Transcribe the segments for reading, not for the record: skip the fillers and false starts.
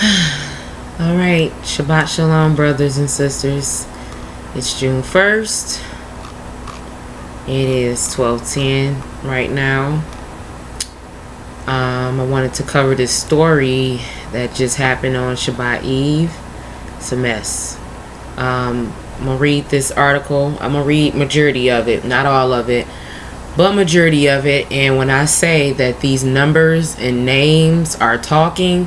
All right, Shabbat Shalom, brothers and sisters. It's June 1st. It is 12:10 right now. I wanted to cover this story that just happened on Shabbat Eve. It's a mess. I'm going to read this article. I'm going to read majority of it, not all of it, but majority of it. And when I say that these numbers and names are talking,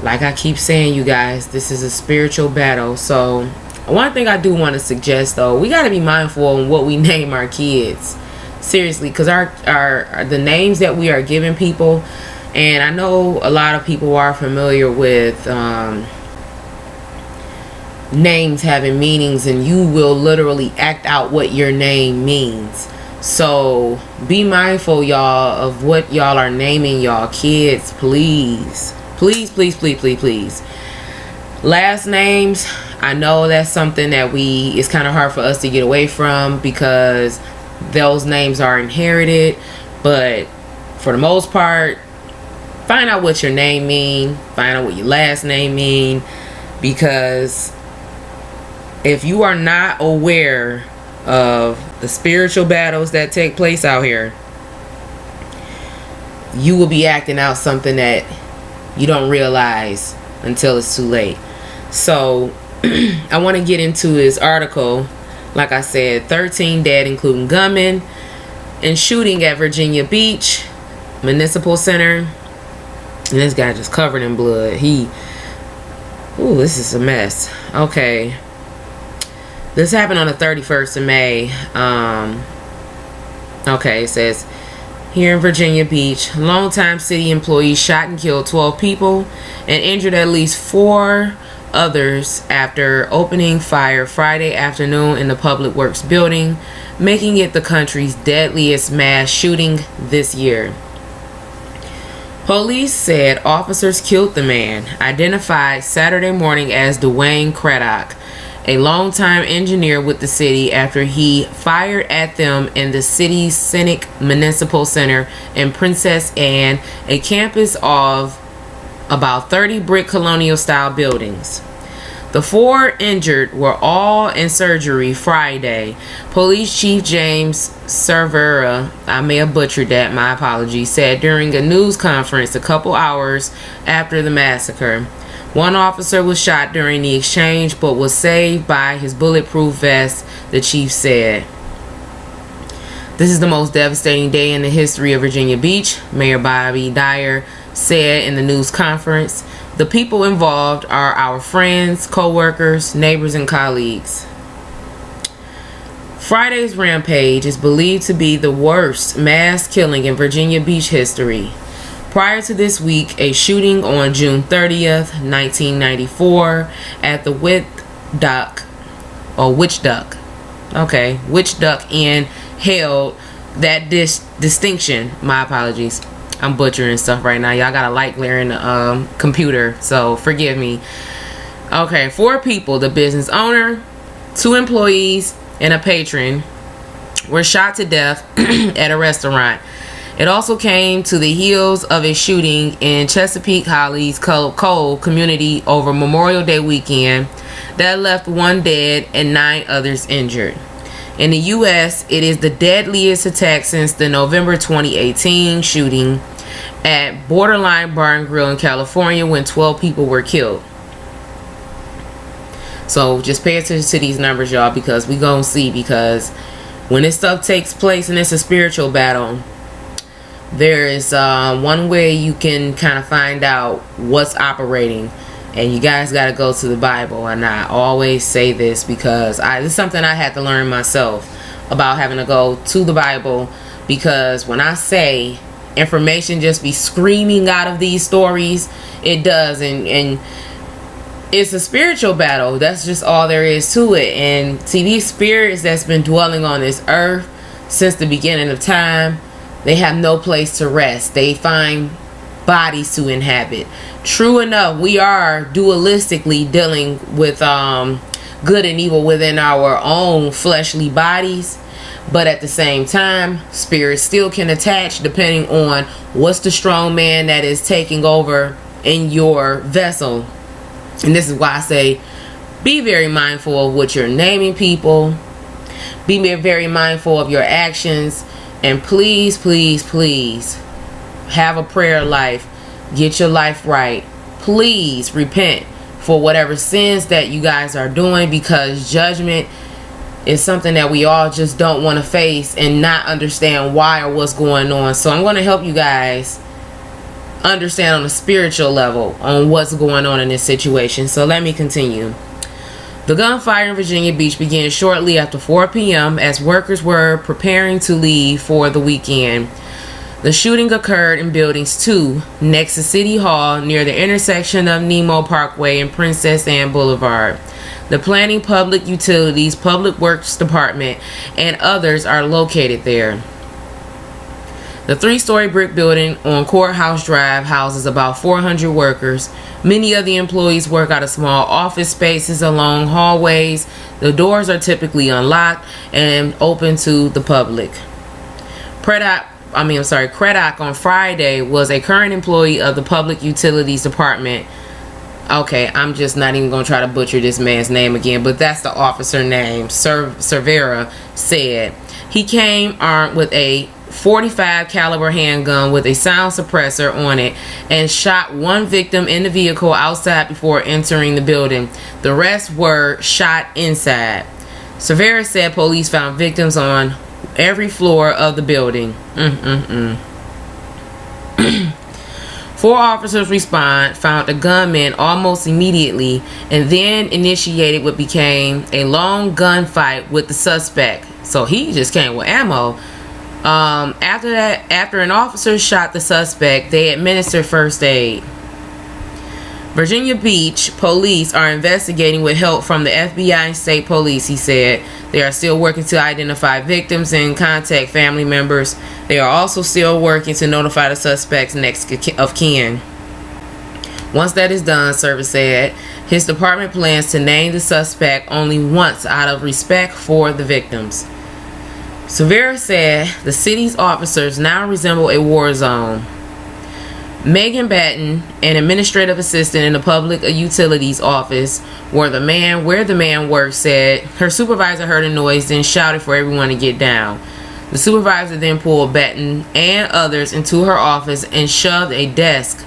like I keep saying, you guys, this is a spiritual battle. So one thing I do want to suggest, though, we got to be mindful on what we name our kids. Seriously, because our the names that we are giving people, and I know a lot of people are familiar with names having meanings, and you will literally act out what your name means. So be mindful, y'all, of what y'all are naming y'all kids. Please, please, please, please, please, please. Last names, I know that's something that it's kind of hard for us to get away from because those names are inherited, but for the most part, find out what your name mean, find out what your last name mean, because if you are not aware of the spiritual battles that take place out here, you will be acting out something that you don't realize until it's too late. So I want to get into this article. Like I said, 13 dead, including gunmen, and shooting at Virginia Beach Municipal Center. And this guy just covered in blood. This is a mess. Okay. This happened on the 31st of May. Okay, it says, here in Virginia Beach, longtime city employees shot and killed 12 people and injured at least 4 others after opening fire Friday afternoon in the Public Works building, making it the country's deadliest mass shooting this year. Police said officers killed the man, identified Saturday morning as Dwayne Craddock, a longtime engineer with the city, after he fired at them in the city's Scenic Municipal Center in Princess Anne, a campus of about 30 brick colonial-style buildings. The 4 injured were all in surgery Friday. Police Chief James Cervera, I may have butchered that, my apologies, said during a news conference a couple hours after the massacre. One officer was shot during the exchange but was saved by his bulletproof vest, the chief said. This is the most devastating day in the history of Virginia Beach, Mayor Bobby Dyer said in the news conference. The people involved are our friends, co-workers, neighbors, and colleagues. Friday's rampage is believed to be the worst mass killing in Virginia Beach history. Prior to this week, a shooting on June 30th, 1994 at the Witch Duck Inn held that distinction. My apologies. I'm butchering stuff right now. Y'all got a light glare in the computer, so forgive me. Okay, 4 people, the business owner, 2 employees, and a patron, were shot to death at a restaurant. It also came to the heels of a shooting in Chesapeake Holly's Cole community over Memorial Day weekend that left 1 dead and 9 others injured. In the U.S., it is the deadliest attack since the November 2018 shooting at Borderline Bar and Grill in California when 12 people were killed. So just pay attention to these numbers, y'all, because we gonna see, because when this stuff takes place and it's a spiritual battle, there is one way you can kind of find out what's operating. And you guys got to go to the Bible. And I always say this because this is something I had to learn myself about, having to go to the Bible. Because when I say information just be screaming out of these stories, it does. And it's a spiritual battle. That's just all there is to it. And see, these spirits that's been dwelling on this earth since the beginning of time, they have no place to rest. They find bodies to inhabit. True enough, we are dualistically dealing with good and evil within our own fleshly bodies, but at the same time, spirits still can attach depending on what's the strong man that is taking over in your vessel. And this is why I say be very mindful of what you're naming people. Be very mindful of your actions. And please, please, please have a prayer life. Get your life right. Please repent for whatever sins that you guys are doing, because judgment is something that we all just don't want to face and not understand why or what's going on. So I'm going to help you guys understand on a spiritual level on what's going on in this situation. So let me continue. The gunfire in Virginia Beach began shortly after 4 p.m. as workers were preparing to leave for the weekend. The shooting occurred in Buildings 2 next to City Hall near the intersection of Nemo Parkway and Princess Anne Boulevard. The Planning, Public Utilities, Public Works Department, and others are located there. The 3-story brick building on Courthouse Drive houses about 400 workers. Many of the employees work out of small office spaces along hallways. The doors are typically unlocked and open to the public. Craddock on Friday was a current employee of the Public Utilities Department. Okay, I'm just not even going to try to butcher this man's name again, but that's the officer name. Cervera said he came armed with a .45 caliber handgun with a sound suppressor on it and shot one victim in the vehicle outside before entering the building. The rest were shot inside. Cervera said police found victims on every floor of the building. 4 officers found the gunman almost immediately, and then initiated what became a long gunfight with the suspect. So he just came with ammo. After an officer shot the suspect, they administered first aid. Virginia Beach police are investigating with help from the FBI and state police, he said. They are still working to identify victims and contact family members. They are also still working to notify the suspects next of kin. Once that is done, Service said, his department plans to name the suspect only once out of respect for the victims. Cervera said the city's officers now resemble a war zone. Megan Batten, an administrative assistant in the Public Utilities office where the man worked, said her supervisor heard a noise and shouted for everyone to get down. The supervisor then pulled Batten and others into her office and shoved a desk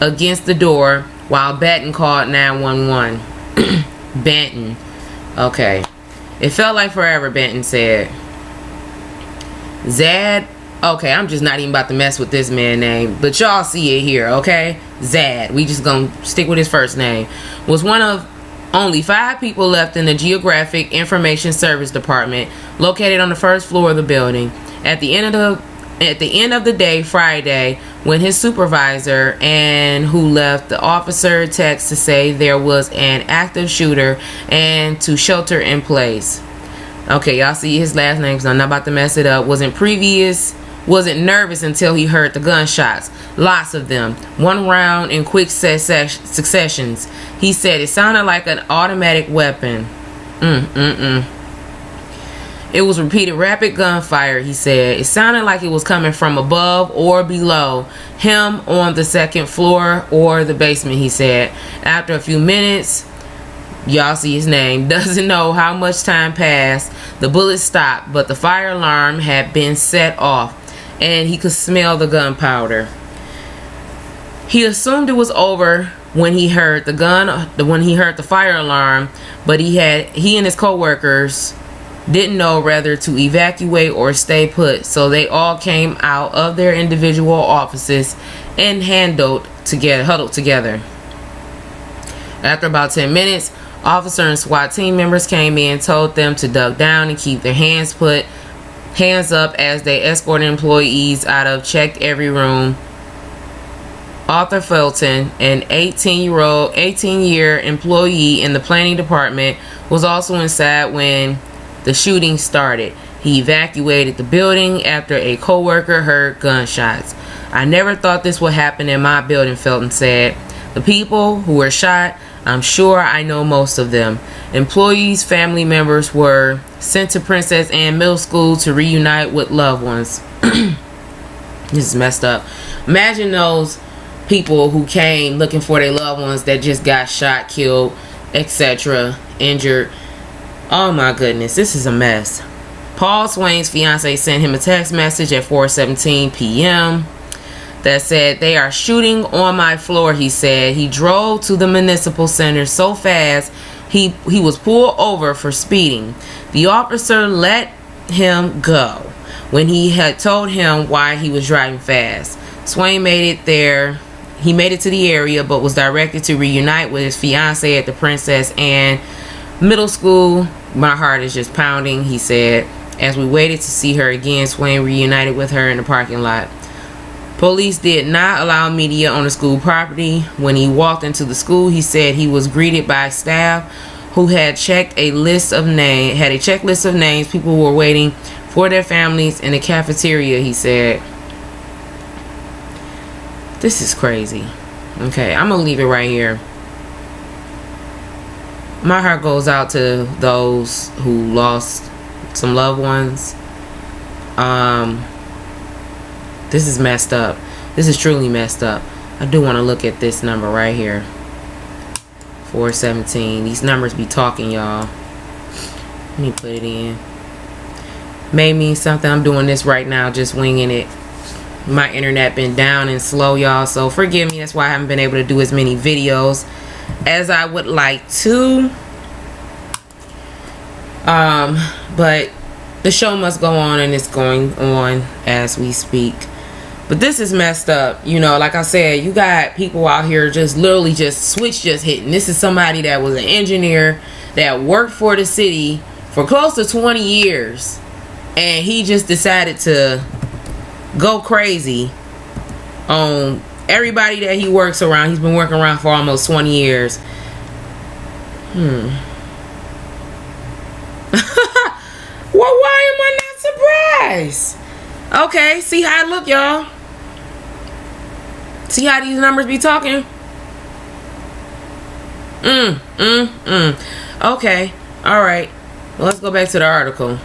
against the door while Batten called 911. Batten. Okay. It felt like forever, Batten said. Zad. Okay, I'm just not even about to mess with this man's name, but y'all see it here, okay? Zad, we just gonna stick with his first name, was one of only 5 people left in the Geographic Information Service Department, located on the first floor of the building. At the end of the day, Friday, when his supervisor and who left the officer text to say there was an active shooter and to shelter in place. Okay, y'all see his last name, so I'm not about to mess it up. Wasn't nervous until he heard the gunshots. Lots of them. One round in quick successions. He said it sounded like an automatic weapon. It was repeated rapid gunfire, he said. It sounded like it was coming from above or below him on the second floor or the basement, he said. After a few minutes, y'all see his name, doesn't know how much time passed. The bullets stopped, but the fire alarm had been set off, and he could smell the gunpowder. He assumed it was over when he heard the fire alarm, but he and his co-workers didn't know whether to evacuate or stay put, so they all came out of their individual offices and huddled together. After about 10 minutes, officer and SWAT team members came in, told them to duck down and keep their hands up as they escorted employees out of checked every room. Arthur Felton, an 18-year employee in the planning department, was also inside when the shooting started. He evacuated the building after a co-worker heard gunshots. I never thought this would happen in my building, Felton said. The people who were shot, I'm sure I know most of them. Employees' family members were sent to Princess Anne Middle School to reunite with loved ones. This is messed up. Imagine those people who came looking for their loved ones that just got shot, killed, etc., injured. Oh my goodness, this is a mess. Paul Swain's fiance sent him a text message at 4:17 p.m. that said, "They are shooting on my floor," he said. He drove to the municipal center so fast he was pulled over for speeding. The officer let him go when he had told him why he was driving fast. Swain made it there. He made it to the area but was directed to reunite with his fiance at the Princess Anne Middle School. "My heart is just pounding," he said. As we waited to see her again, Swain reunited with her in the parking lot. Police did not allow media on the school property. When he walked into the school, he said he was greeted by staff who had checked a list of names, had a checklist of names. People were waiting for their families in the cafeteria, he said. This is crazy. Okay, I'm gonna leave it right here. My heart goes out to those who lost some loved ones. This is messed up. This is truly messed up. I do want to look at this number right here. 417. These numbers be talking, y'all. Let me put it in. May mean something. I'm doing this right now, just winging it. My internet been down and slow, y'all, so forgive me. That's why I haven't been able to do as many videos as I would like to. But the show must go on, and it's going on as we speak. But this is messed up. You know, like I said, you got people out here just literally just switch just hitting. This is somebody that was an engineer that worked for the city for close to 20 years. And he just decided to go crazy on everybody that he works around. He's been working around for almost 20 years. Well, why am I not surprised? Okay, see how it look, y'all. See how these numbers be talking? Okay, all right. Well, let's go back to the article.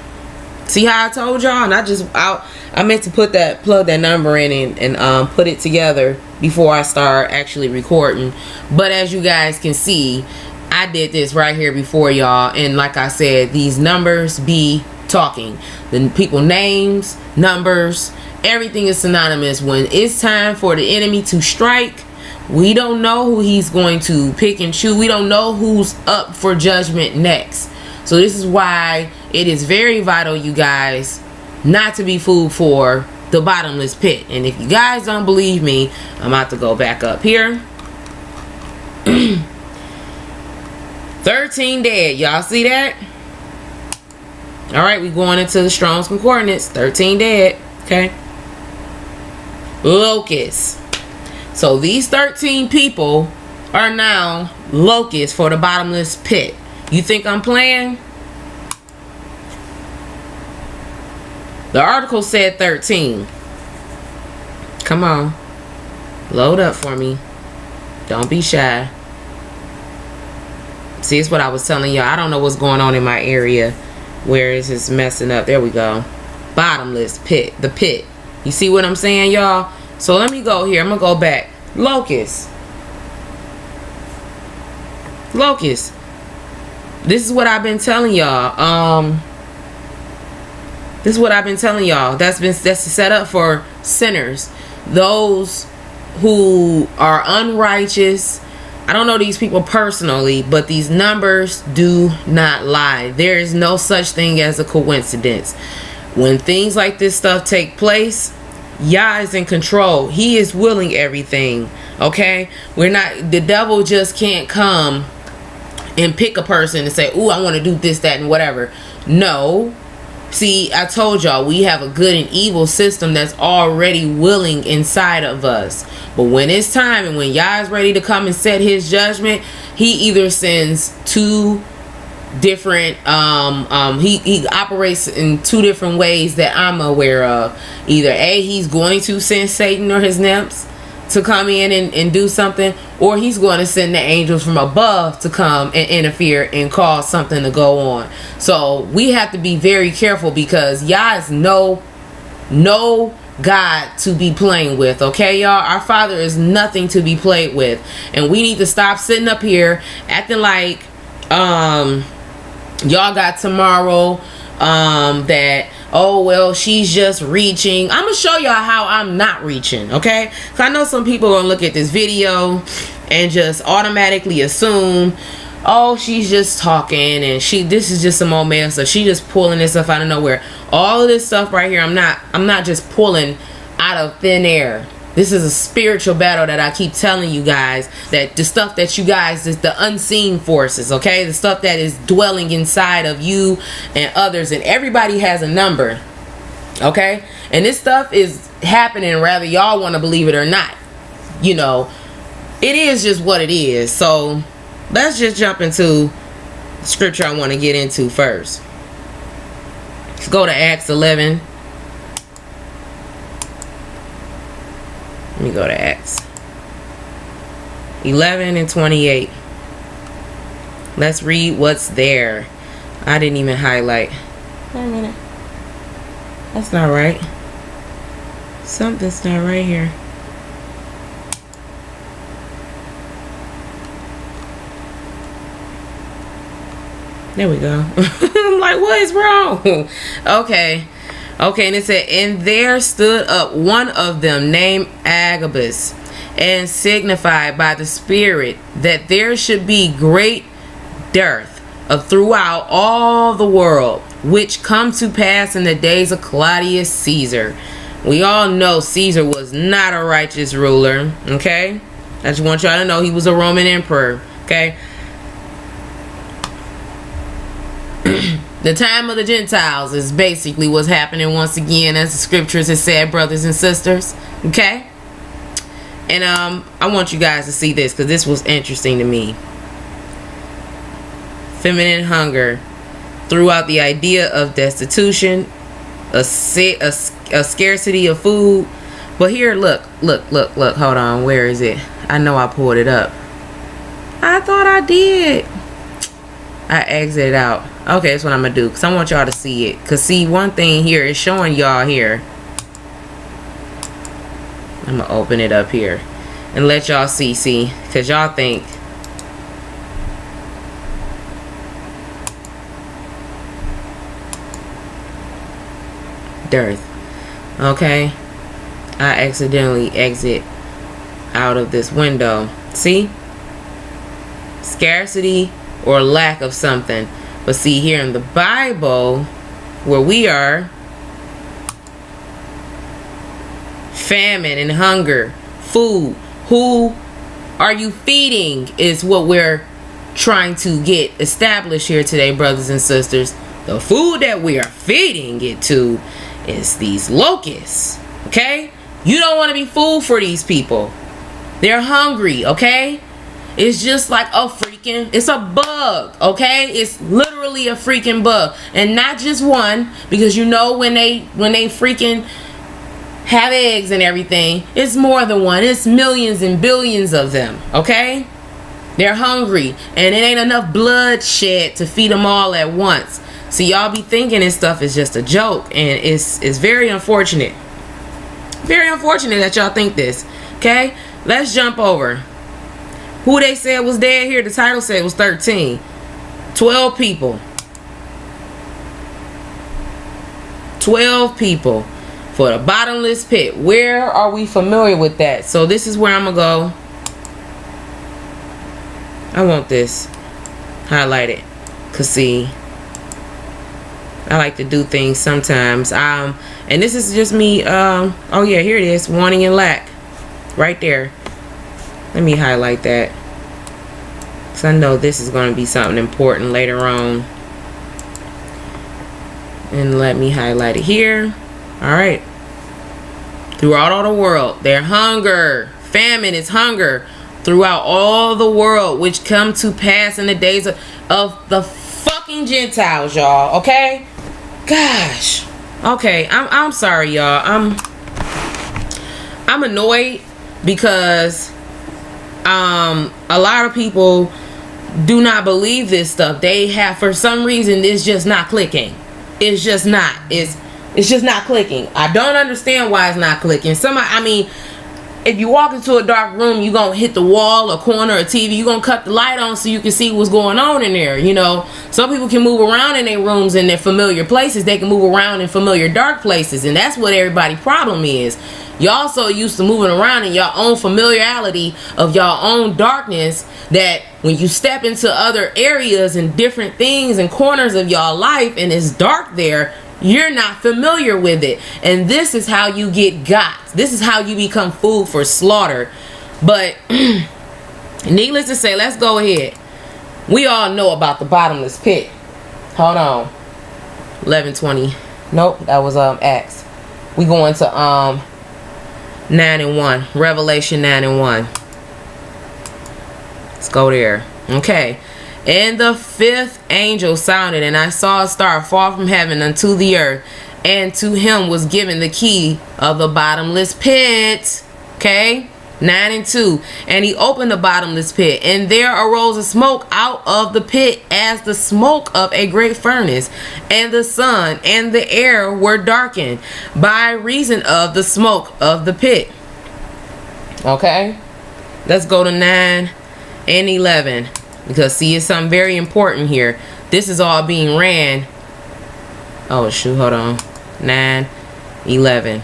See how I told y'all? And I meant to plug that number in and put it together before I start actually recording. But as you guys can see, I did this right here before y'all, and like I said, these numbers be talking. The people names, numbers, everything is synonymous. When it's time for the enemy to strike, we don't know who he's going to pick and choose. We don't know who's up for judgment next. So this is why it is very vital, you guys, not to be fooled for the bottomless pit. And if you guys don't believe me, I'm about to go back up here. 13 dead. Y'all see that? All right, we going into the Strong's Concordance. 13 dead. Okay. Locusts. So these 13 people are now locusts for the bottomless pit. You think I'm playing? The article said 13. Come on. Load up for me. Don't be shy. See, it's what I was telling y'all. I don't know what's going on in my area where it's just messing up. There we go. Bottomless pit. The pit. You see what I'm saying, y'all? So let me go here. I'm going to go back. Locusts. Locusts. This is what I've been telling y'all. This is what I've been telling y'all. That's set up for sinners. Those who are unrighteous. I don't know these people personally, but these numbers do not lie. There is no such thing as a coincidence. When things like this stuff take place, Yah is in control. He is willing everything. Okay? The devil just can't come and pick a person and say, "Ooh, I want to do this, that, and whatever." No. See, I told y'all, we have a good and evil system that's already willing inside of us. But when it's time and when Yah is ready to come and set his judgment, he either sends two different, he operates in two different ways that I'm aware of. Either A, he's going to send Satan or his nymphs to come in and do something, or he's going to send the angels from above to come and interfere and cause something to go on. So we have to be very careful, because Yah is no God to be playing with, okay, y'all? Our Father is nothing to be played with. And we need to stop sitting up here acting like y'all got tomorrow, that, oh well, she's just reaching. I'm gonna show y'all how I'm not reaching, okay? Because I know some people are gonna look at this video and just automatically assume, oh, she's just talking and this is just some old man stuff. She just pulling this stuff out of nowhere. All of this stuff right here, I'm not just pulling out of thin air. This is a spiritual battle that I keep telling you guys, that the stuff that you guys, is the unseen forces, okay? The stuff that is dwelling inside of you and others, and everybody has a number, okay? And this stuff is happening whether y'all want to believe it or not. You know, it is just what it is. So let's just jump into the scripture I want to get into first. Let's go to Acts 11. Let me go to Acts 11 and 28. Let's read what's there. I didn't even highlight. Wait a minute. That's not right. Something's not right here. There we go. I'm like, what is wrong? Okay. Okay, and it said, and there stood up one of them named Agabus, and signified by the Spirit that there should be great dearth of throughout all the world, which come to pass in the days of Claudius Caesar. We all know Caesar was not a righteous ruler, okay? I just want y'all to know he was a Roman emperor, okay? The time of the Gentiles is basically what's happening once again, as the scriptures have said, brothers and sisters. Okay? And I want you guys to see this, because this was interesting to me. Feminine hunger throughout the idea of destitution, a scarcity of food. But here, look, hold on, where is it? I know I pulled it up. I thought I did. I exited out. Okay, that's what I'm gonna do, because I want y'all to see it. Because see, one thing here is showing y'all here. I'm gonna open it up here and let y'all see, because y'all think dearth. Okay, I accidentally exit out of this window. See, scarcity or lack of something. But see, here in the Bible, where we are, famine and hunger, food. Who are you feeding is what we're trying to get established here today, brothers and sisters. The food that we are feeding it to is these locusts, okay? You don't want to be food for these people. They're hungry, okay? It's just like a freaking, it's a bug, okay? It's literally a freaking bug. And not just one, because you know when they freaking have eggs and everything, it's more than one. It's millions and billions of them, okay? They're hungry, and it ain't enough blood shed to feed them all at once. So y'all be thinking this stuff is just a joke, and it's very unfortunate. Very unfortunate that y'all think this, okay? Let's jump over. Who they said was dead here, the title said was 13. 12 people. 12 people for the bottomless pit. Where are we familiar with that? So this is where I'm going to go. I want this highlighted. Because see, I like to do things sometimes. And this is just me. Oh yeah, here it is. Wanting and lack. Right there. Let me highlight that, because I know this is going to be something important later on. And let me highlight it here. Alright. Throughout all the world, their hunger, famine is hunger throughout all the world, which come to pass in the days of the fucking Gentiles, y'all. Okay? Gosh. Okay, I'm sorry, y'all. I'm annoyed because a lot of people do not believe this stuff. They have, for some reason, it's just not clicking. It's just not. It's It's just not clicking. I don't understand why it's not clicking. I mean, if you walk into a dark room, you're going to hit the wall, a corner, a TV. You're going to cut the light on so you can see what's going on in there. You know, some people can move around in their rooms in their familiar places. They can move around in familiar dark places. And that's what everybody's problem is. Y'all so used to moving around in your own familiarity of your own darkness that when you step into other areas and different things and corners of your life and it's dark there, you're not familiar with it. And this is how you get got. This is how you become food for slaughter. But needless to say, let's go ahead. We all know about the bottomless pit. Hold on. 11:20. Nope, that was Acts. We going to 9:1. Revelation 9:1. Let's go there. Okay. And the fifth angel sounded, and I saw a star fall from heaven unto the earth, and to him was given the key of the bottomless pit. Okay, 9:2. And he opened the bottomless pit, and there arose a smoke out of the pit as the smoke of a great furnace, and the sun and the air were darkened by reason of the smoke of the pit. Okay, let's go to 9 and 11. Because see, it's something very important here. This is all being ran. Oh shoot, hold on. 9:11.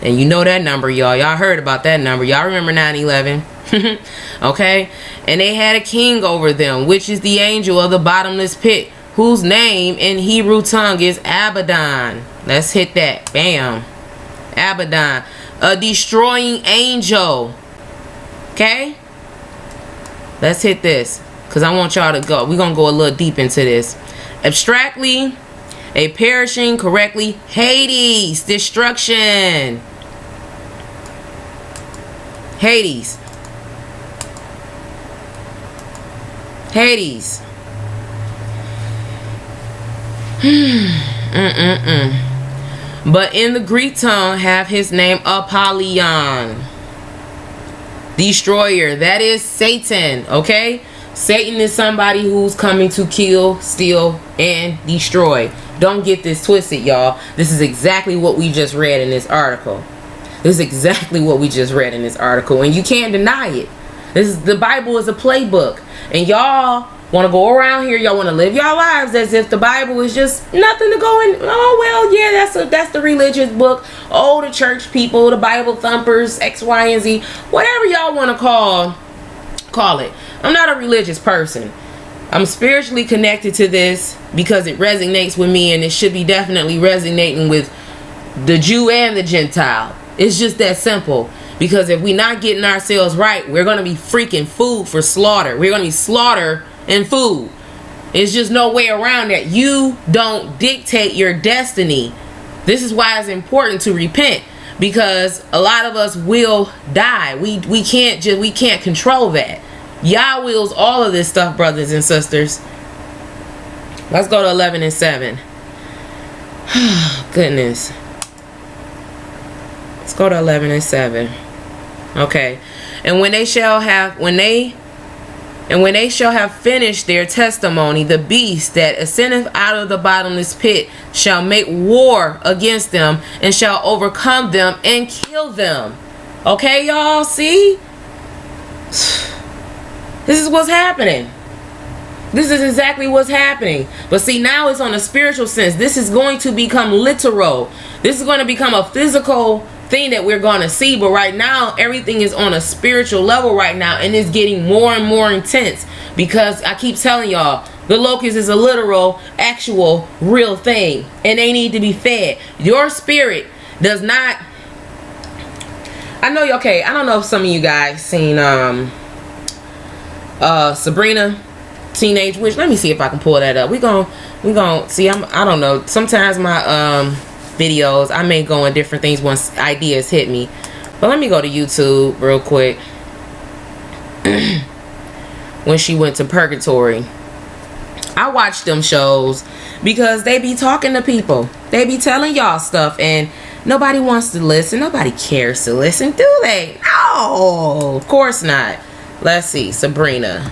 And you know that number, y'all. Y'all heard about that number. Y'all remember 9:11. Okay. And they had a king over them, which is the angel of the bottomless pit, whose name in Hebrew tongue is Abaddon. Let's hit that. Bam. Abaddon. A destroying angel. Okay. Let's hit this. Because I want y'all to go. We're going to go a little deep into this. Abstractly, a perishing, correctly, Hades, destruction. Hades. Hades. But in the Greek tongue have his name Apollyon. Destroyer. That is Satan. Okay? Satan is somebody who's coming to kill, steal, and destroy. Don't get this twisted, y'all. This is exactly what we just read in this article. This is exactly what we just read in this article. And you can't deny it. The Bible is a playbook. And y'all want to go around here. Y'all want to live your lives as if the Bible is just nothing to go in. Oh, well, yeah, that's the religious book. Oh, the church people, the Bible thumpers, X, Y, and Z. Whatever y'all want to call it. I'm not a religious person. I'm spiritually connected to this because it resonates with me, and it should be definitely resonating with the Jew and the Gentile. It's just that simple. Because if we're not getting ourselves right, we're going to be freaking food for slaughter. We're going to be slaughter and food. It's just no way around that. You don't dictate your destiny. This is why it's important to repent. Because a lot of us will die. We can't control that. Yah wills all of this stuff, brothers and sisters. Let's go to 11 and 7. Goodness. Let's go to 11 and 7. Okay. And when they shall have finished their testimony, the beast that ascendeth out of the bottomless pit shall make war against them, and shall overcome them and kill them. Okay, y'all, see? This is what's happening. This is exactly what's happening. But see, now it's on a spiritual sense. This is going to become literal. This is going to become a physical thing that we're going to see. But right now, everything is on a spiritual level right now. And it's getting more and more intense. Because I keep telling y'all, the locust is a literal, actual, real thing. And they need to be fed. Your spirit does not... I know, okay, I don't know if some of you guys seen Sabrina Teenage Witch. Let me see if I can pull that up. We gon' see. I don't know. Sometimes my videos, I may go in different things once ideas hit me. But let me go to YouTube real quick. When she went to purgatory, I watch them shows because they be talking to people. They be telling y'all stuff, and nobody wants to listen. Nobody cares to listen, do they? No, of course not. Let's see, Sabrina.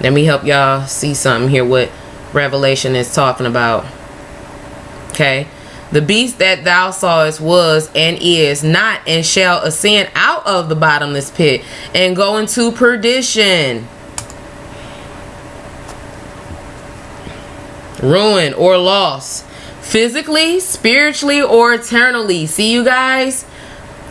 Let me help y'all see something here, what Revelation is talking about. Okay. The beast that thou sawest was and is not and shall ascend out of the bottomless pit and go into perdition. Ruin or loss. Physically, spiritually, or eternally. See, you guys?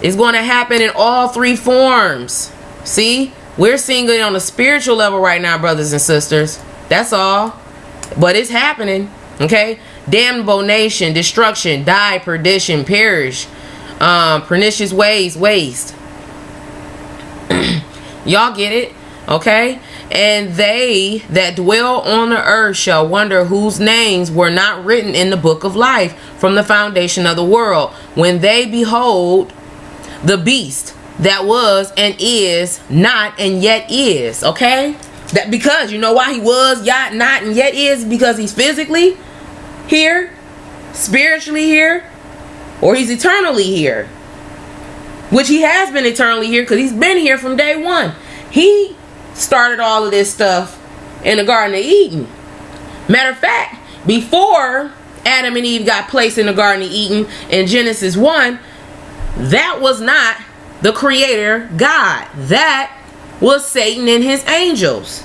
It's going to happen in all three forms. See? We're seeing it on a spiritual level right now, brothers and sisters. That's all. But it's happening. Okay? Damnable nation, destruction, die, perdition, perish, pernicious ways, waste. Y'all get it? Okay? And they that dwell on the earth shall wonder whose names were not written in the book of life from the foundation of the world, when they behold the beast that was and is not and yet is. Okay? That because you know why he was, yet not, and yet is, because he's physically here, spiritually here, or he's eternally here, which he has been eternally here because he's been here from day one. He started all of this stuff in the Garden of Eden. Matter of fact, before Adam and Eve got placed in the Garden of Eden in Genesis 1, that was not the creator God. That was Satan and his angels.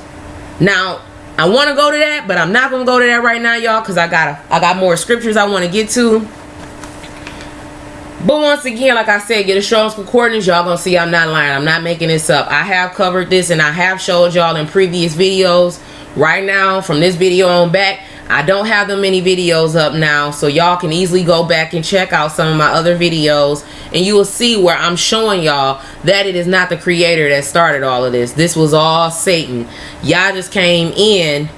Now I want to go to that, but I'm not going to go to that right now, y'all, because I got more scriptures I want to get to. But once again, like I said, get a Strong's Concordance. Y'all going to see I'm not lying. I'm not making this up. I have covered this and I have showed y'all in previous videos. Right now, from this video on back, I don't have that many videos up now, so y'all can easily go back and check out some of my other videos, and you will see where I'm showing y'all that it is not the creator that started all of this. This was all Satan. Y'all just came in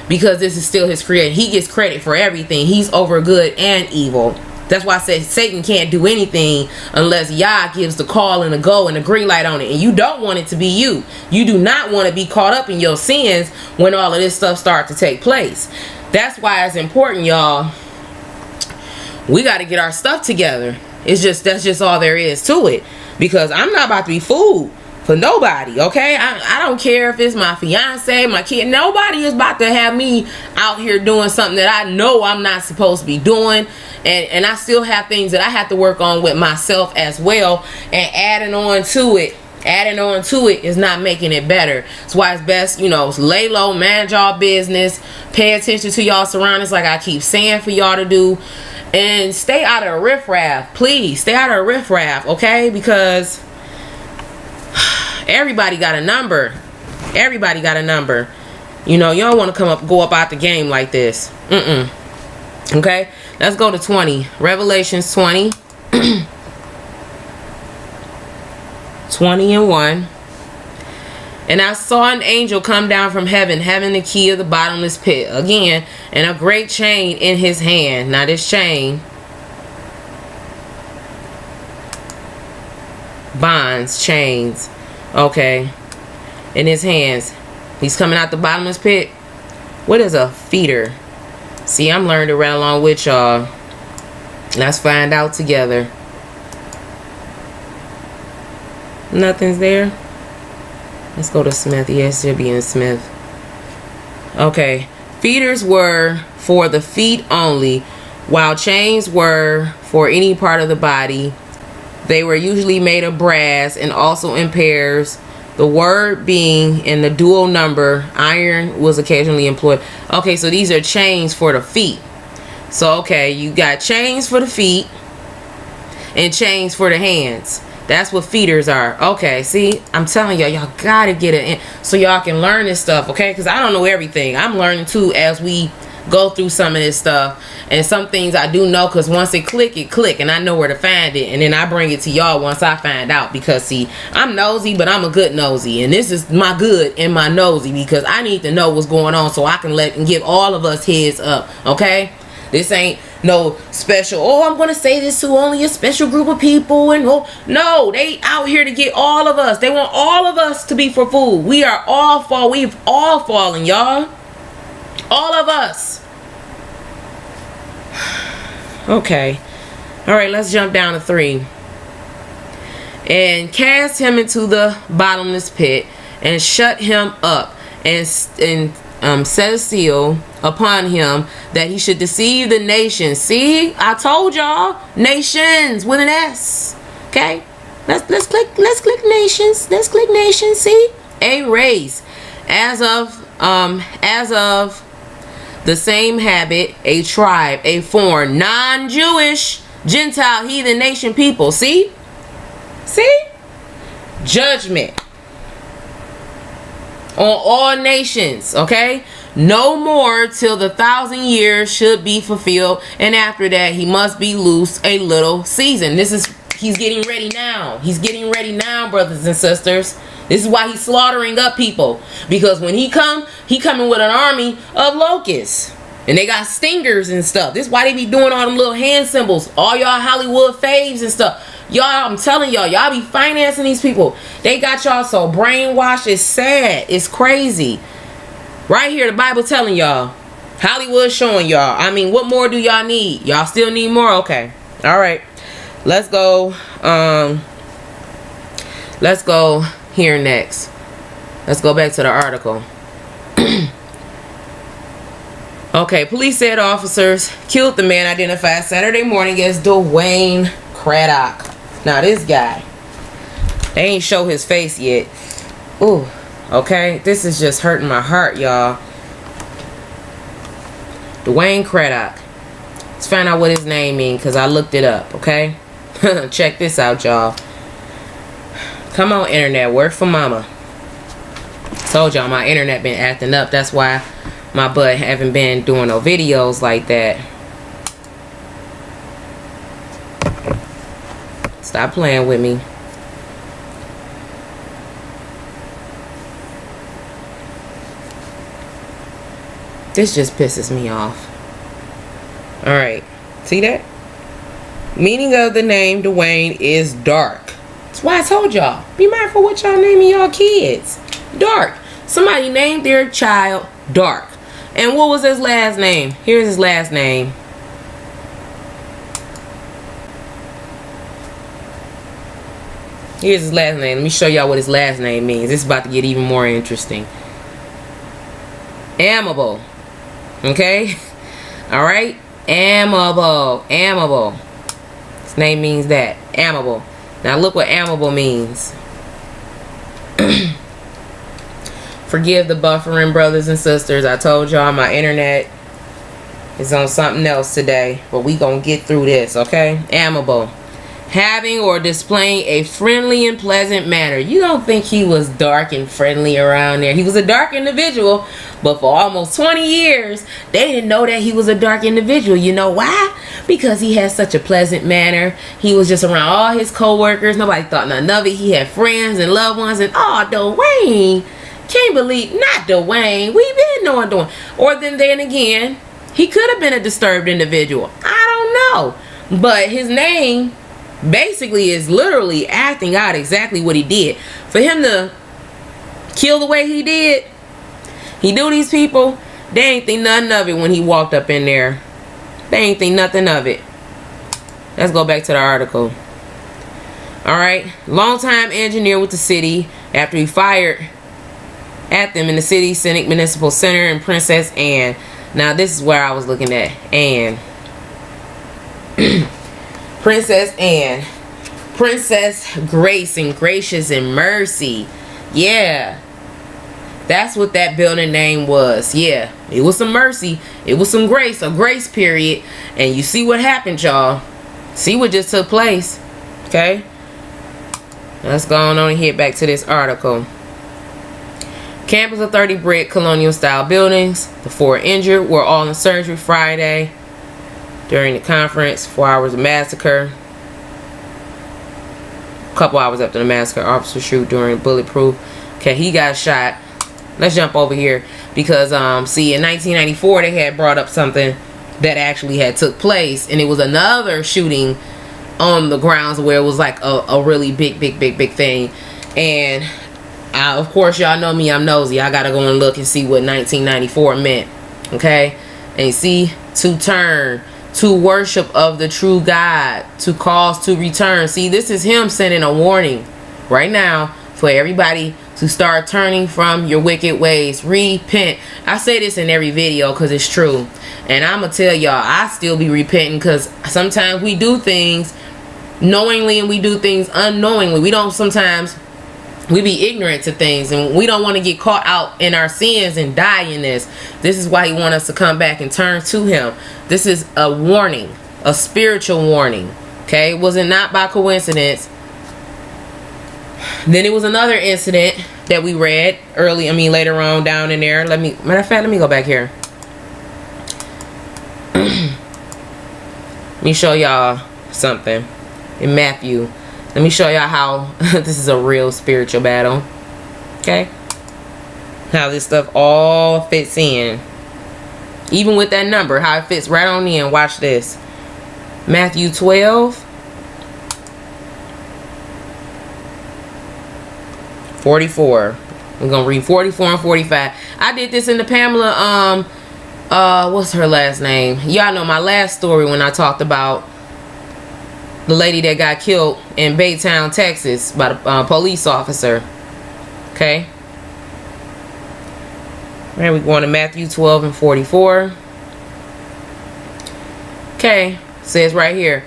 because this is still his creation. He gets credit for everything. He's over good and evil. That's why I said Satan can't do anything unless Yah gives the call and the go and the green light on it. And you don't want it to be you. You do not want to be caught up in your sins when all of this stuff starts to take place. That's why it's important, y'all. We got to get our stuff together. That's just all there is to it. Because I'm not about to be fooled for nobody, okay? I don't care if it's my fiance, my kid. Nobody is about to have me out here doing something that I know I'm not supposed to be doing. And I still have things that I have to work on with myself as well. And adding on to it is not making it better. That's why it's best, lay low, manage y'all business, pay attention to y'all surroundings like I keep saying for y'all to do, and stay out of riffraff. Please stay out of riffraff, okay? Because everybody got a number. Everybody got a number. You don't want to go up out the game like this. Okay, let's go to 20. Revelations 20. 20 and 1. And I saw an angel come down from heaven, having the key of the bottomless pit again, and a great chain in his hand. Now this chain bonds, chains, okay, in his hands. He's coming out the bottomless pit. What is a feeder? See, I'm learning to run along with y'all. Let's find out together. Nothing's there. Let's go to Smith. Yes, it should be in Smith. Okay. Feeders were for the feet only, while chains were for any part of the body. They were usually made of brass and also in pairs. The word being in the dual number, iron was occasionally employed. Okay, so these are chains for the feet. So, okay, you got chains for the feet and chains for the hands. That's what feeders are. Okay, see, I'm telling y'all gotta get it in so y'all can learn this stuff, okay? Because I don't know everything. I'm learning too as we go through some of this stuff. And some things I do know, because once it click, and I know where to find it. And then I bring it to y'all once I find out. Because, see, I'm nosy, but I'm a good nosy. And this is my good and my nosy, because I need to know what's going on so I can let and give all of us heads up, okay? This ain't no special, I'm going to say this to only a special group of people. And no, they out here to get all of us. They want all of us to be for food. We are all we've all fallen, y'all. All of us. Okay. All right, let's jump down to 3. And cast him into the bottomless pit and shut him up and set a seal upon him that he should deceive the nations. See, I told y'all, nations with an S. Okay, let's click nations. Let's click nations. See, a race as of the same habit, a tribe, a foreign, non-Jewish, Gentile, heathen, nation, people. See, judgment on all nations. Okay, no more till the 1,000 years should be fulfilled, and after that he must be loosed a little season. He's getting ready now. He's getting ready now, brothers and sisters. This is why he's slaughtering up people, because when he coming with an army of locusts, and they got stingers and stuff. This is why they be doing all them little hand symbols. All y'all Hollywood faves and stuff. Y'all, I'm telling y'all be financing these people. They got y'all so brainwashed. It's sad. It's crazy. Right here, the Bible telling y'all. Hollywood showing y'all. I mean, what more do y'all need? Y'all still need more? Okay. All right. Let's go. Let's go here next. Let's go back to the article. Okay, police said officers killed the man identified Saturday morning as Dwayne Craddock. Now this guy, they ain't show his face yet. Ooh, okay, this is just hurting my heart, y'all. Dwayne Craddock. Let's find out what his name means, because I looked it up, okay? Check this out, y'all. Come on, internet, work for mama. Told y'all my internet been acting up. That's why my butt haven't been doing no videos like that. Stop playing with me. This just pisses me off. Alright. See that? Meaning of the name Dwayne is dark. That's why I told y'all. Be mindful what y'all naming y'all kids. Dark. Somebody named their child Dark. And what was his last name? Here's his last name. Here's his last name. Let me show y'all what his last name means. This is about to get even more interesting. Amable. Okay? Alright? Amable. Amable. His name means that. Amable. Now look what amable means. Forgive the buffering, brothers and sisters. I told y'all my internet is on something else today. But we gonna get through this, okay? Amable. Having or displaying a friendly and pleasant manner. You don't think he was dark and friendly around there. He was a dark individual. But for almost 20 years, they didn't know that he was a dark individual. You know why? Because he had such a pleasant manner. He was just around all his co-workers. Nobody thought nothing of it. He had friends and loved ones. And, oh, Dwayne. Can't believe, not Dwayne. We been knowing Dwayne. Or then again, he could have been a disturbed individual. I don't know. But his name basically is literally acting out exactly what he did. For him to kill the way he did, he knew these people, they ain't think nothing of it when he walked up in there. They ain't think nothing of it. Let's go back to the article. Alright. Longtime engineer with the city after he fired at them in the city Cynic Municipal Center in Princess Anne. Now this is where I was looking at. Anne. Princess Anne. Princess Grace and Gracious and Mercy. Yeah. That's what that building name was. Yeah. It was some mercy. It was some grace. A grace period. And you see what happened, y'all. See what just took place. Okay. Let's go on and head back to this article. Campus of 30 brick colonial style buildings. The 4 injured were all in surgery Friday during the conference. 4 hours of massacre. A couple hours after the massacre, officer shoot during bulletproof. Okay, he got shot. Let's jump over here because see, in 1994 they had brought up something that actually had took place, and it was another shooting on the grounds where it was like a really big thing. And of course, y'all know me, I'm nosy. I gotta go and look and see what 1994 meant. Okay, and see, to turn, to worship of the true God, to cause to return. See, this is him sending a warning right now for everybody to start turning from your wicked ways. Repent. I say this in every video because it's true. And I'm going to tell y'all, I still be repenting because sometimes we do things knowingly and we do things unknowingly. We don't sometimes... We be ignorant to things, and we don't want to get caught out in our sins and die in this. This is why he wants us to come back and turn to him. This is a warning, a spiritual warning. Okay, was it not by coincidence? Then it was another incident that we read later on down in there. Matter of fact, let me go back here. Let me show y'all something in Matthew. Let me show y'all how this is a real spiritual battle. Okay? How this stuff all fits in. Even with that number, how it fits right on in. Watch this. Matthew 12. 44. We're going to read 44 and 45. I did this in the Pamela, what's her last name? Y'all know my last story when I talked about the lady that got killed in Baytown, Texas by the police officer. Okay. Right, we're going to Matthew 12 and 44. Okay. Says right here.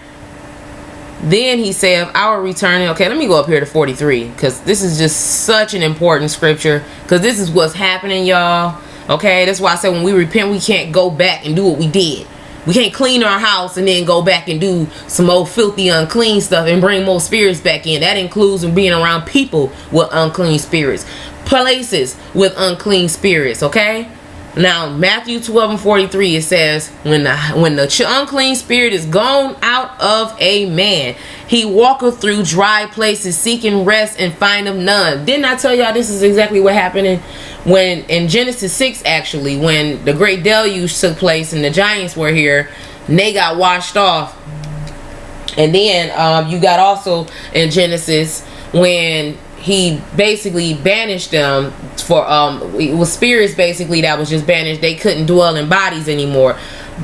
Then he said, our return. Okay, let me go up here to 43. Because this is just such an important scripture. Because this is what's happening, y'all. Okay, that's why I said when we repent, we can't go back and do what we did. We can't clean our house and then go back and do some old filthy unclean stuff and bring more spirits back in. That includes being around people with unclean spirits, places with unclean spirits. Okay, now Matthew 12 and 43, it says when the unclean spirit is gone out of a man, he walketh through dry places seeking rest and findeth none. Didn't I tell y'all this is exactly what happened in Genesis 6, actually, when the great deluge took place and the giants were here and they got washed off. And then you got also in Genesis when he basically banished them for it was spirits basically that was just banished. They couldn't dwell in bodies anymore,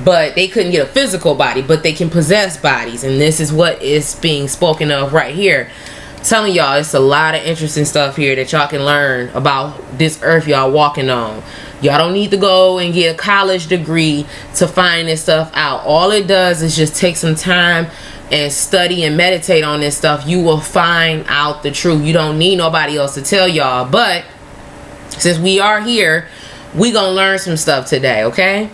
but they couldn't get a physical body, but they can possess bodies. And this is what is being spoken of right here. Telling y'all, it's a lot of interesting stuff here that y'all can learn about this earth y'all walking on. Y'all don't need to go and get a college degree to find this stuff out. All it does is just take some time and study and meditate on this stuff. You will find out the truth. You don't need nobody else to tell y'all. But since we are here, we gonna learn some stuff today. Okay,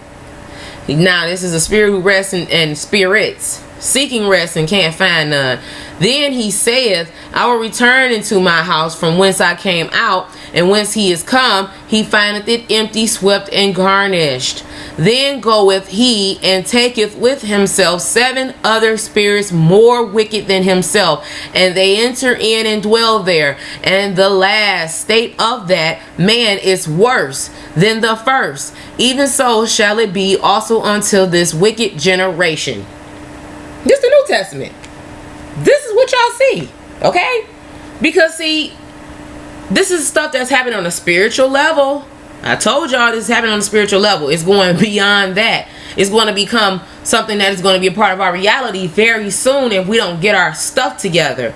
now this is a spirit who rests in spirits, seeking rest and can't find none. Then he saith, I will return into my house from whence I came out, and whence he is come, he findeth it empty, swept, and garnished. Then goeth he and taketh with himself 7 other spirits more wicked than himself, and they enter in and dwell there. And the last state of that man is worse than the first. Even so shall it be also until this wicked generation. This is the New Testament. This is what y'all see. Okay? Because see, this is stuff that's happening on a spiritual level. I told y'all this is happening on a spiritual level. It's going beyond that. It's going to become something that is going to be a part of our reality very soon if we don't get our stuff together.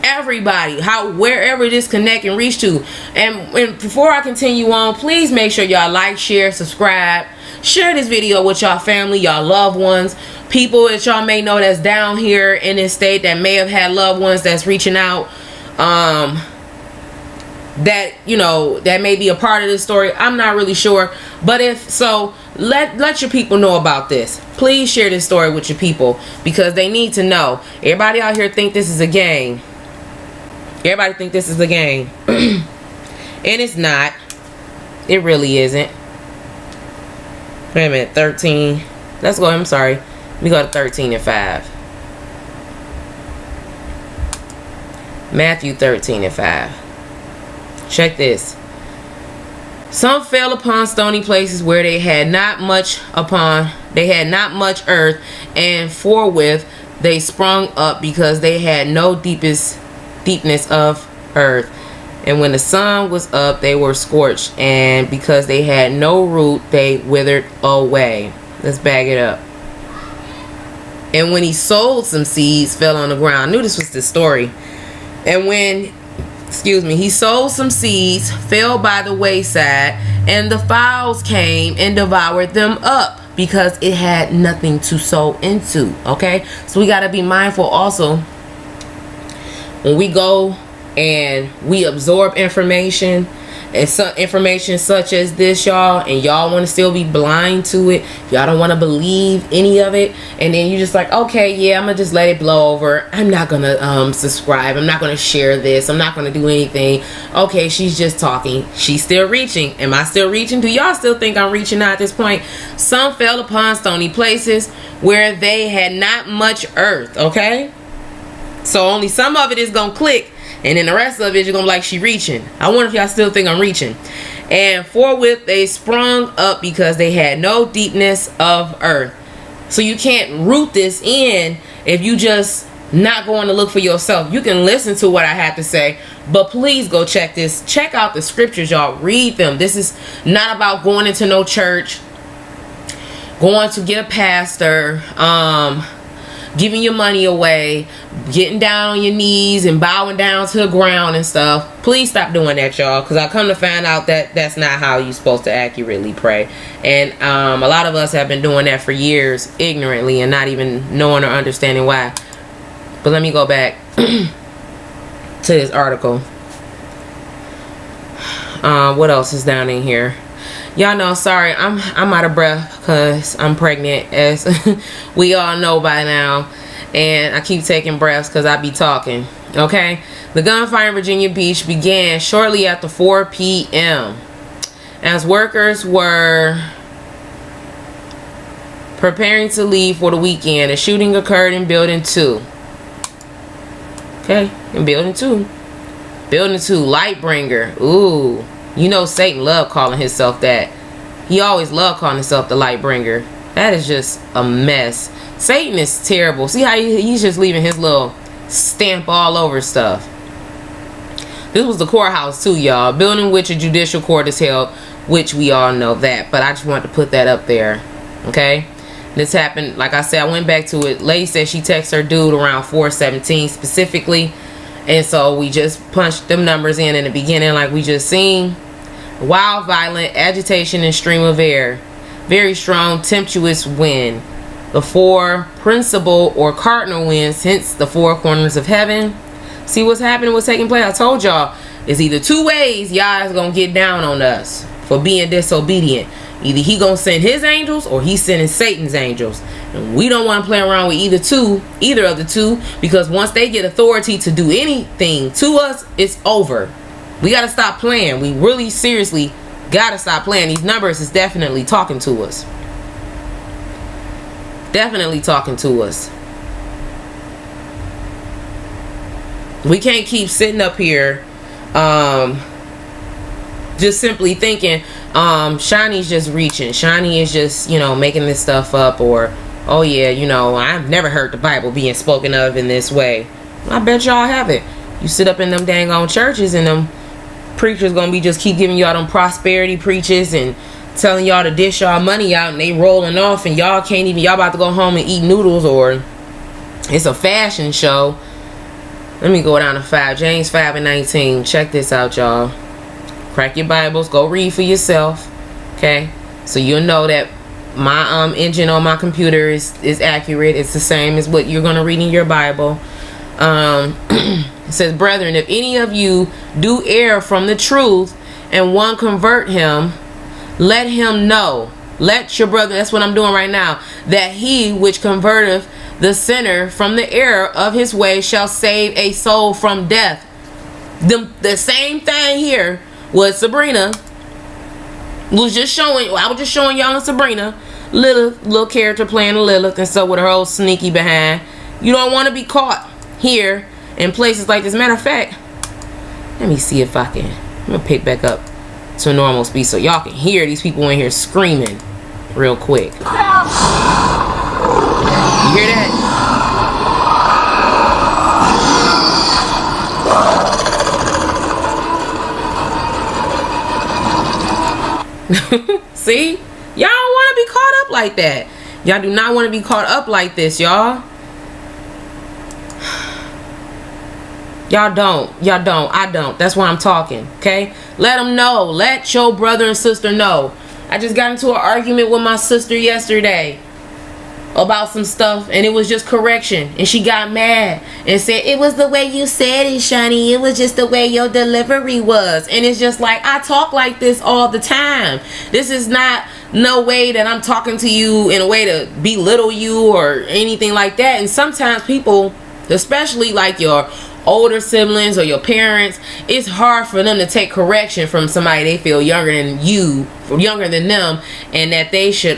Everybody, wherever this connect and reach to. And before I continue on, please make sure y'all like, share, subscribe. Share this video with y'all family, y'all loved ones, people that y'all may know that's down here in this state that may have had loved ones that's reaching out, that, you know, that may be a part of this story. I'm not really sure, but if so, let your people know about this. Please share this story with your people because they need to know. Everybody out here think this is a game. Everybody think this is a game. And it's not. It really isn't. Wait a minute, 13. Let's go, I'm sorry. We go to 13 and 5. Matthew 13 and 5. Check this. Some fell upon stony places where they had not much earth, and forthwith they sprung up because they had no deepness of earth. And when the sun was up, they were scorched, and because they had no root, they withered away. Let's bag it up. And when he sowed, some seeds fell on the ground. I knew this was the story. And when excuse me, he sowed some seeds, fell by the wayside, and the fowls came and devoured them up because it had nothing to sow into. Okay, so we got to be mindful also when we go and we absorb information, and some information such as this, y'all, and y'all want to still be blind to it. Y'all don't want to believe any of it, and then you just like, okay, yeah, I'm gonna just let it blow over. I'm not gonna subscribe. I'm not gonna share this. I'm not gonna do anything. Okay, she's just talking. She's still reaching. Am I still reaching? Do y'all still think I'm reaching out at this point? Some fell upon stony places where they had not much earth. Okay, so only some of it is gonna click, and then the rest of it, you're going to be like, she reaching. I wonder if y'all still think I'm reaching. And forthwith they sprung up because they had no deepness of earth. So you can't root this in if you just not going to look for yourself. You can listen to what I have to say, but please go check this. Check out the scriptures, y'all. Read them. This is not about going into no church, going to get a pastor, giving your money away, getting down on your knees and bowing down to the ground and stuff. Please stop doing that, y'all, because I come to find out that that's not how you're supposed to accurately pray. And a lot of us have been doing that for years ignorantly and not even knowing or understanding why. But let me go back to this article. What else is down in here? Y'all know, sorry, I'm out of breath because I'm pregnant, as we all know by now, and I keep taking breaths because I be talking. Okay, the gunfire in Virginia Beach began shortly after 4 p.m. as workers were preparing to leave for the weekend. A shooting occurred in Building 2. Okay, in Building 2. Building 2, Lightbringer. Ooh. You know Satan loved calling himself that. He always loved calling himself the Lightbringer. That is just a mess. Satan is terrible. See how he's just leaving his little stamp all over stuff. This was the courthouse too, y'all. Building which a judicial court is held, which we all know that. But I just wanted to put that up there. Okay? This happened, like I said, I went back to it. Lady said she texted her dude around 4:17 specifically. And so we just punched them numbers in the beginning like we just seen. Wild, violent, agitation and stream of air. Very strong, tempestuous wind. The four principal or cardinal winds, hence the four corners of heaven. See what's happening, what's taking place? I told y'all, it's either two ways y'all is going to get down on us for being disobedient. Either he going to send his angels or he's sending Satan's angels. And we don't want to play around with either of the two, because once they get authority to do anything to us, it's over. We got to stop playing. We really seriously got to stop playing. These numbers is definitely talking to us. Definitely talking to us. We can't keep sitting up here just simply thinking Shawnee's just reaching. Shawnee is just, making this stuff up, or oh yeah, I've never heard the Bible being spoken of in this way. I bet y'all have it. You sit up in them dang on churches and them preachers gonna be just keep giving y'all them prosperity preaches and telling y'all to dish y'all money out, and they rolling off and y'all can't even, y'all about to go home and eat noodles, or it's a fashion show. Let me go down to 5. James 5:19. Check this out, y'all. Crack your Bibles. Go read for yourself. Okay? So you'll know that my engine on my computer is accurate. It's the same as what you're going to read in your Bible. It says, brethren, if any of you do err from the truth and one convert him, let him know. Let your brother, that's what I'm doing right now, that he which converteth the sinner from the error of his way shall save a soul from death. The same thing here was Sabrina. I was just showing y'all Sabrina, little character playing Lilith, and so with her old sneaky behind. You don't want to be caught here in places like this. Matter of fact, let me see if I can. I'm gonna pick back up to normal speed so y'all can hear these people in here screaming real quick. You hear that? See? Y'all don't want to be caught up like that. Y'all do not want to be caught up like this, y'all. Y'all don't. Y'all don't. I don't. That's why I'm talking. Okay? Let them know. Let your brother and sister know. I just got into an argument with my sister yesterday about some stuff, and it was just correction, and she got mad and said it was the way you said it, Shani. It was just the way your delivery was. And it's just like, I talk like this all the time. This is not no way that I'm talking to you in a way to belittle you or anything like that. And sometimes people, especially like your older siblings or your parents, it's hard for them to take correction from somebody they feel younger than you, younger than them, and that they should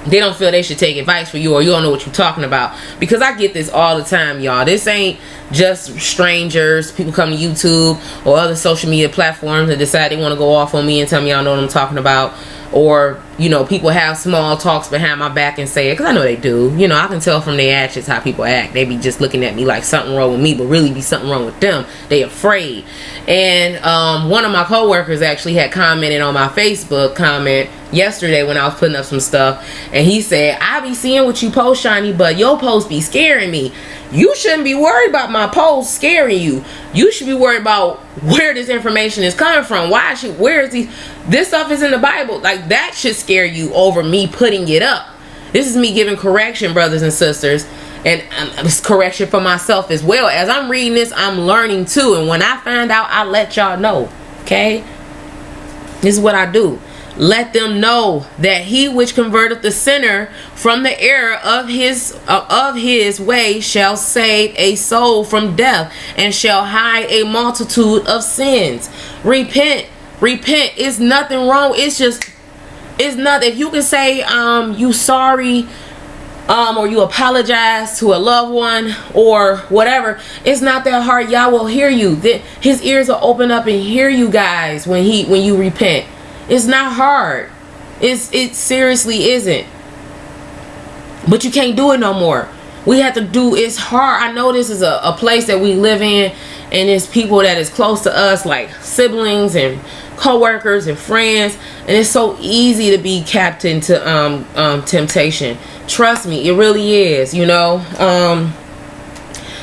they don't feel they should take advice for you, or you don't know what you're talking about. Because I get this all the time, y'all. This ain't just strangers. People come to YouTube or other social media platforms and decide they want to go off on me and tell me I don't know what I'm talking about. Or, you know, people have small talks behind my back and say it, because I know they do. You know, I can tell from their actions how people act. They be just looking at me like something wrong with me, but really be something wrong with them. They afraid. And one of my coworkers actually had commented on my Facebook comment yesterday when I was putting up some stuff, and he said, I be seeing what you post, Shiny, but your post be scaring me. You shouldn't be worried about my post scaring you. You should be worried about where this information is coming from. Where is this stuff is in the Bible. Like, that should scare you over me putting it up. This is me giving correction, brothers and sisters, and it's correction for myself as well. As I'm reading this, I'm learning too, and when I find out, I let y'all know. Okay, this is what I do. Let them know that he which converteth the sinner from the error of his way shall save a soul from death, and shall hide a multitude of sins. Repent. It's nothing wrong. It's nothing. If you can say you sorry, or you apologize to a loved one or whatever, it's not that hard. Y'all will hear you. His ears will open up and hear you guys when you repent. It's not hard. It seriously isn't. But you can't do it no more. We have to do, it's hard. I know this is a place that we live in, and it's people that is close to us, like siblings and co-workers and friends, and it's so easy to be capped into temptation. Trust me, it really is. You know,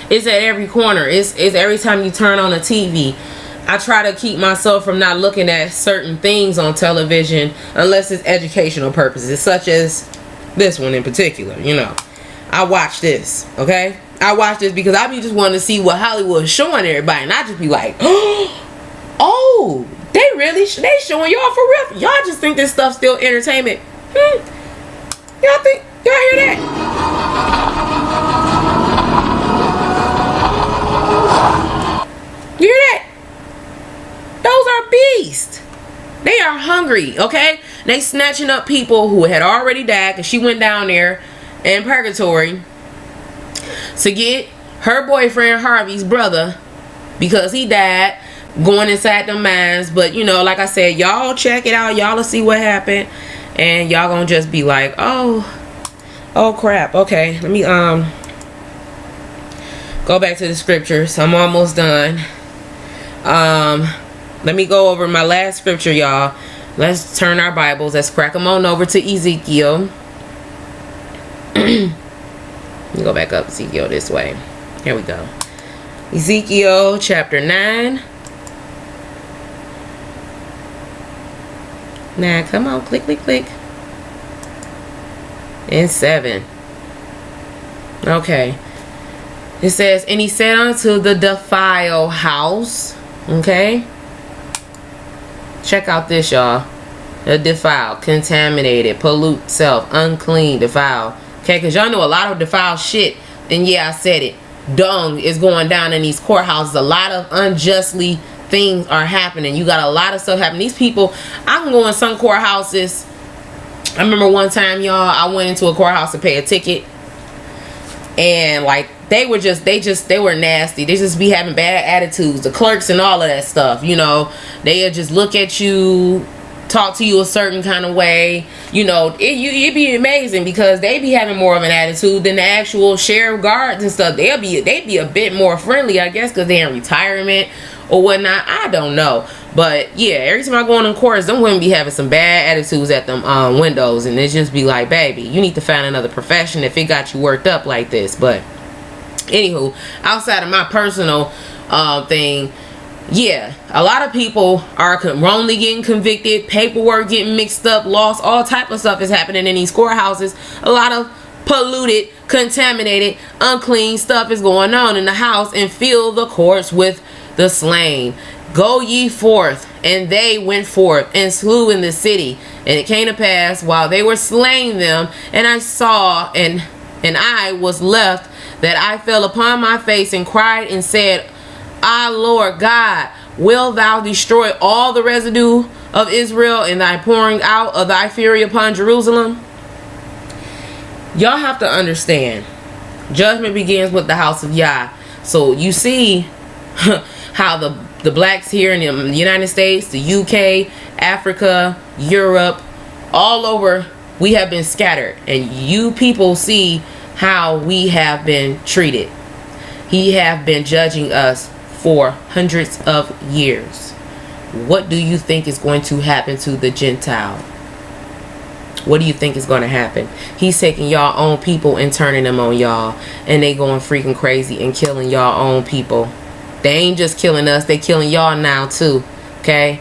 it's at every corner. It's every time you turn on a TV. I try to keep myself from not looking at certain things on television unless it's educational purposes, such as this one in particular. You know, I watch this, okay? I watch this because I be just wanting to see what Hollywood is showing everybody, and I just be like, oh, they showing y'all for real? Y'all just think this stuff's still entertainment? Y'all hear that? You hear that? Those are beasts. They are hungry, okay? They snatching up people who had already died, because she went down there in purgatory to get her boyfriend Harvey's brother, because he died, going inside the mines. But you know, like I said, y'all check it out. Y'all will see what happened, and y'all gonna just be like, oh crap. Okay, let me go back to the scriptures. I'm almost done. Let me go over my last scripture, y'all. Let's turn our Bibles. Let's crack them on over to Ezekiel. Let me go back up Ezekiel this way. Here we go. Ezekiel chapter 9. Now, come on. Click. And 7. Okay. It says, and he said unto the defile house. Okay. Check out this, y'all. The defile, contaminated, pollute self, unclean, defile. Okay, because y'all know a lot of defile shit. And yeah, I said it. Dung is going down in these courthouses. A lot of unjustly things are happening. You got a lot of stuff happening. These people, I can go in some courthouses. I remember one time, y'all, I went into a courthouse to pay a ticket. And like, they were nasty. They just be having bad attitudes. The clerks and all of that stuff, you know, they'll just look at you, talk to you a certain kind of way. You know, it'd be amazing because they be having more of an attitude than the actual sheriff guards and stuff. They'd be a bit more friendly, I guess, because they're in retirement or whatnot. I don't know. But yeah, every time I go in courts, them women be having some bad attitudes at them windows, and it just be like, baby, you need to find another profession if it got you worked up like this. But Anywho, outside of my personal thing, yeah, a lot of people are wrongly getting convicted, paperwork getting mixed up, lost, all type of stuff is happening in these courthouses. A lot of polluted, contaminated, unclean stuff is going on in the house, and fill the courts with the slain. Go ye forth. And they went forth and slew in the city. And it came to pass while they were slaying them, and I saw, and I was left, that I fell upon my face and cried and said, Ah, Lord God, will thou destroy all the residue of Israel in thy pouring out of thy fury upon Jerusalem? Y'all have to understand, judgment begins with the house of Yah. So you see how the blacks here in the United States, the UK, Africa, Europe, all over, we have been scattered. And you people see how we have been treated. He have been judging us for hundreds of years. What do you think is going to happen to the Gentile? What do you think is going to happen? He's taking y'all own people and turning them on y'all. And they going freaking crazy and killing y'all own people. They ain't just killing us. They killing y'all now too. Okay?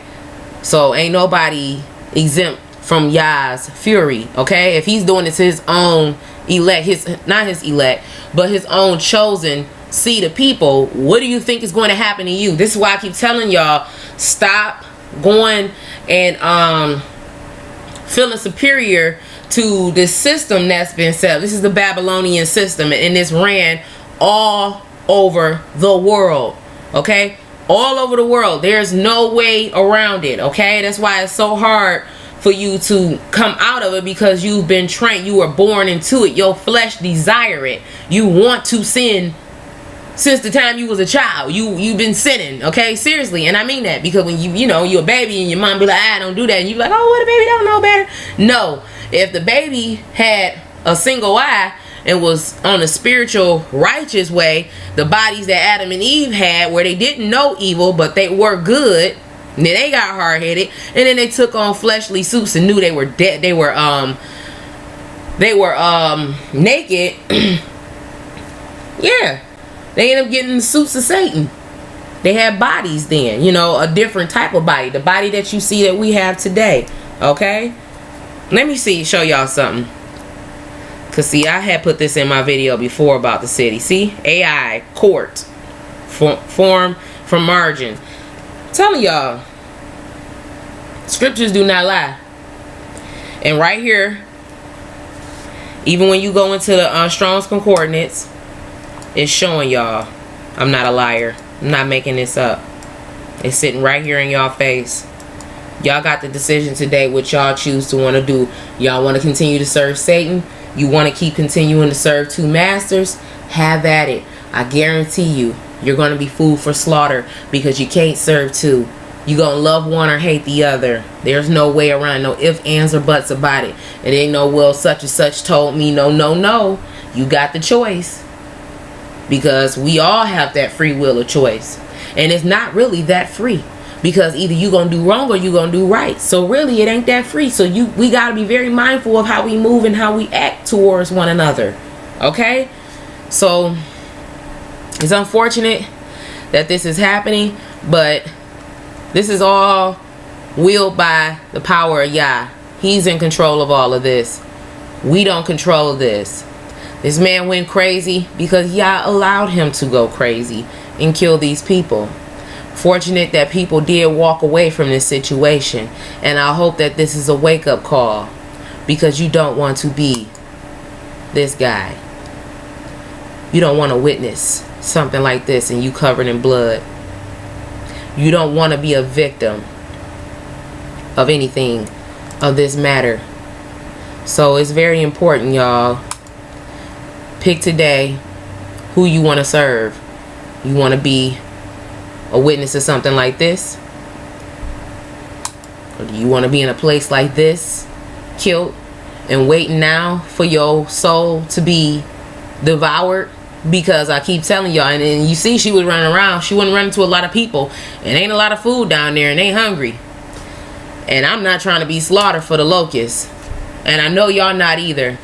So ain't nobody exempt from Yah's fury. Okay? If he's doing it to his own elect, not his elect, but his own chosen seed of people, what do you think is going to happen to you? This is why I keep telling y'all, stop going and feeling superior to this system that's been set up. This is the Babylonian system, and it's ran all over the world. Okay, all over the world. There's no way around it. Okay, that's why it's so hard for you to come out of it, because you've been trained. You were born into it. Your flesh desire it. You want to sin since the time you was a child. You've been sinning. Okay, seriously. And I mean that, because when you're a baby and your mom be like, I don't do that, and you like, oh, well, the baby don't know better. No, if the baby had a single eye and was on a spiritual righteous way, the bodies that Adam and Eve had, where they didn't know evil but they were good, and then they got hard-headed, and then they took on fleshly suits and knew they were dead, they were naked. Yeah, they ended up getting the suits of Satan. They had bodies then, a different type of body, the body that you see that we have today. Okay, let me show y'all something. Because, see, I had put this in my video before about the city. See? AI, court, form from margin. I'm telling y'all, scriptures do not lie. And right here, even when you go into the Strong's Concordance, it's showing y'all I'm not a liar. I'm not making this up. It's sitting right here in y'all face. Y'all got the decision today what y'all choose to want to do. Y'all want to continue to serve Satan? You want to keep continuing to serve two masters? Have at it. I guarantee you're going to be food for slaughter, because you can't serve two. You're going to love one or hate the other. There's no way around. No ifs, ands, or buts about it. It ain't no, well, such and such told me. No, no, no. You got the choice, because we all have that free will of choice. And it's not really that free, because either you gonna do wrong or you gonna do right. So really, it ain't that free. So we gotta be very mindful of how we move and how we act towards one another. Okay, so it's unfortunate that this is happening, but this is all willed by the power of Yah. He's in control of all of this. We don't control this. This man went crazy because Yah allowed him to go crazy and kill these people. Fortunate that people did walk away from this situation, and I hope that this is a wake-up call, because you don't want to be this guy. You don't want to witness something like this and you covered in blood. You don't want to be a victim of anything of this matter. So it's very important, y'all. Pick today who you want to serve. You want to be a witness to something like this? Or do you want to be in a place like this, killed and waiting now for your soul to be devoured? Because I keep telling y'all, and you see she was running around, she wasn't running to a lot of people, and ain't a lot of food down there, and they hungry. And I'm not trying to be slaughtered for the locusts, and I know y'all not either.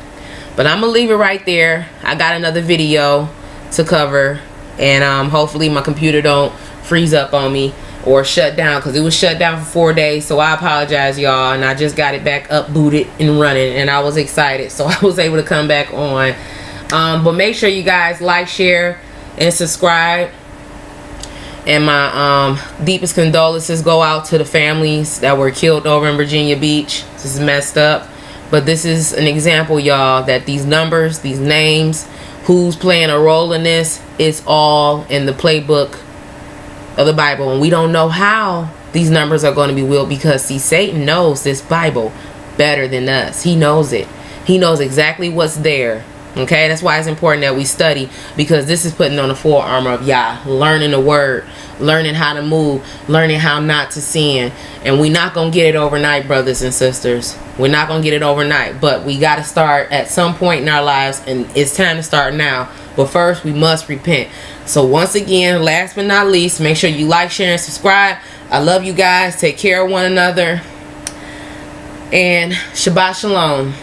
But I'm gonna leave it right there. I got another video to cover, and hopefully my computer don't freeze up on me or shut down, because it was shut down for 4 days. So I apologize, y'all, and I just got it back up, booted and running, and I was excited, so I was able to come back on. But make sure you guys like, share, and subscribe. And my deepest condolences go out to the families that were killed over in Virginia Beach. This is messed up, but this is an example, y'all, that these numbers, these names, who's playing a role in this, it's all in the playbook of the Bible. And we don't know how these numbers are going to be willed, because see, Satan knows this Bible better than us. He knows it. He knows exactly what's there. Okay, that's why it's important that we study, because this is putting on the full armor of Yah, learning the word, learning how to move, learning how not to sin. And we're not going to get it overnight, brothers and sisters. We're not going to get it overnight, but we got to start at some point in our lives, and it's time to start now. But first, we must repent. So once again, last but not least, make sure you like, share, and subscribe. I love you guys. Take care of one another. And Shabbat Shalom.